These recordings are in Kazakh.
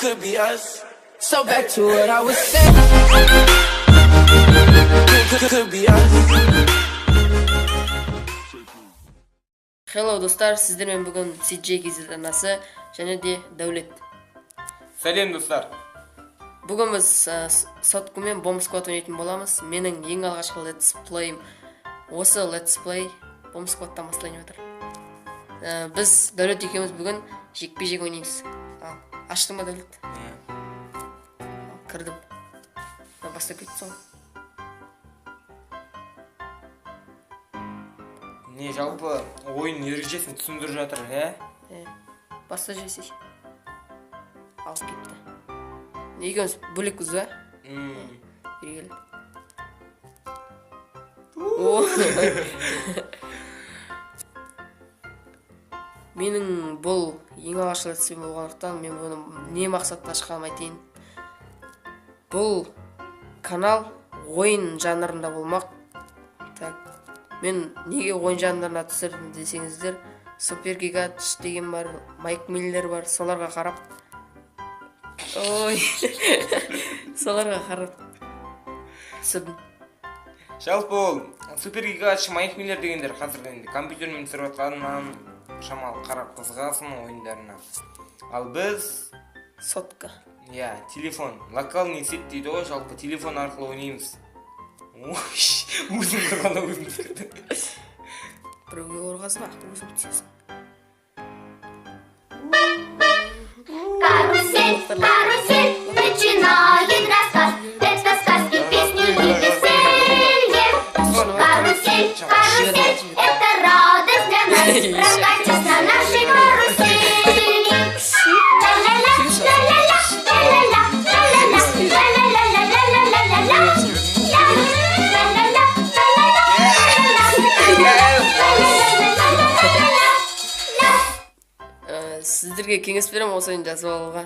could be us. So back to what I was saying. Could be us. Hello достар, сіздермен бүгін CJ KZ анасы және де Дәулет. Сәлем достар. Бүгін біз Сотку мен Bomb Squad ойнайтын боламыз. Менің ең алғашқы Let's Play осы Let's Play Bomb Squad'тан басталайын отыр. Біз Дәулет екеуміз бүгін жекпе-жек ойнаймыз. Аштың ба Дәулет? Кірдім. Бастап кеттің. Не, жалпы ойын ережесін түсіндіріп жатыр, Баста жесей. Алып кетті. Екеуміз бөлекпіз ба? Бергелі. Менің бұл ең алғашқы Let's Play болғандықтан мен бұны не мақсатта ашқанын айтайын. Бұл канал ойын жанрында болмақ. Мен неге ойын жанрына түсірдім десеңіздер, Супер Гигач деген бар, Майк Миллер бар, соларға қарап. Соларға қарап түсірдім. Жалпы ол Супер Гигач, Майк Миллер дегендер қазір компьютермен түсіріп жатқанынан шамалы қарап қызығасың ойындарына. Ал біз Сотка. Телефон, локальный сет дейді ғой, жалпы телефон арқылы ойнаймыз. Өзің құрғанда өзің түсірді. Біреуге орғазба, өзің түсесің. Карусель, карусель, начинает рассказ. Это сказки, песни и веселье. Карусель, карусель, это радость для нас. Прокатись на нашей карусели. Ла-ла-ла, ла-ла-ла, ла-ла-ла, ла-ла-ла, ла-ла-ла, Сіздерге кеңес берем осы ойын жазып алуға.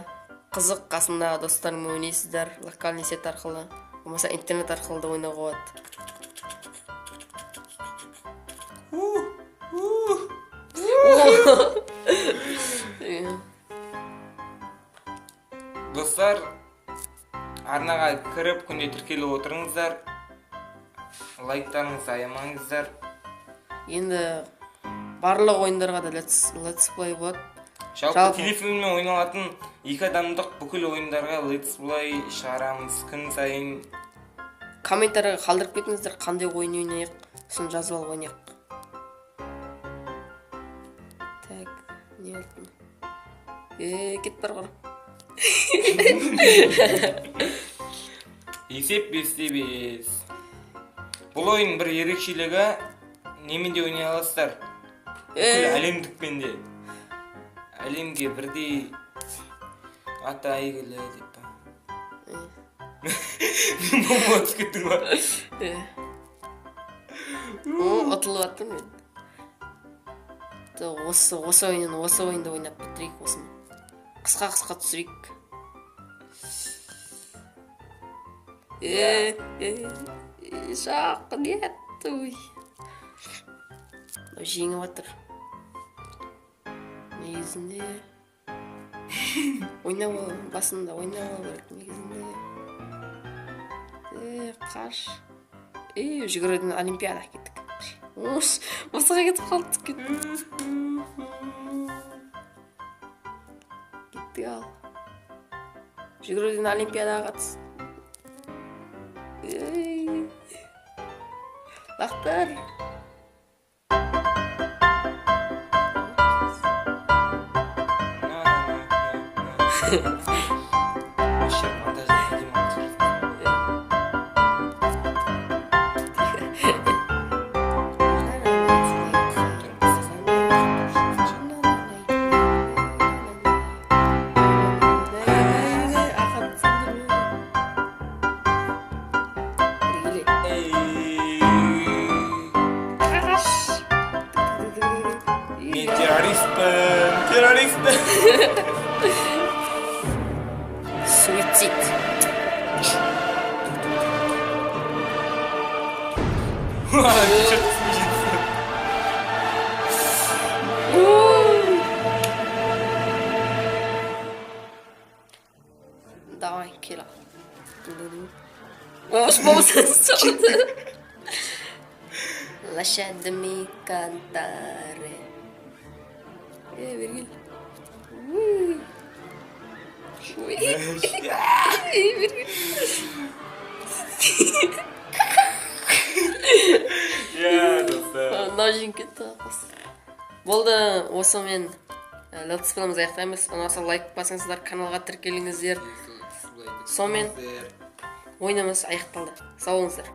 Қызық қасындағы достарыңмен ойнайсыздар, локальный сет арқылы, болмаса интернет арқылы да ойнауға болады. Достар, арнаға кіріп күнде тіркеліп отырыңыздар. Лайктарыңызды аямаңыздар. Енді барлық ойындарға да Let's Play болады. Жалпы телефонмен ойналатын 2 адамдық бүкіл ойындарға Let's Play шығарамыз күн сайын. Комментарияға қалдырып кетіңіздер, қандай ойын ойнайық, соны жазып алып ойнайық. Так, не oldu? Кет бар қара. Есеп 5-5. Бұл ойын бір ерекшелігі неменде ойнай аласыздар? Бүкіл әлемдікпенде. Әлемге бірдей аты әйгілі деп па. Мен бомба түсіп кеттің ба? Атылып аттым мен. Осы ойынды ойнап бітірейік осыны. Қысқа түсірейік. Шақ, нет, жеңіп атыр. Негізінде басында ойнау керек негізінде. Қаш. Жүгіруден олимпиадаға кеттік. Осыға кетіп қалдық кеттік ал. Жүгіруден олимпиадаға қатыс. Лақтар. Террористпен. Суицид. Давай, кела. Ош болса. Lasciatemi cantare. Virgil. Ya dostlar. Nojin ketdi. Bo'ldi, o'sha men Let's Play'imizni аяқтаймыз. Ұнаса лайк басыңыздар, каналға тіркеліңіздер. Сонымен ойынымыз аяқталды. Сау болыңыздар.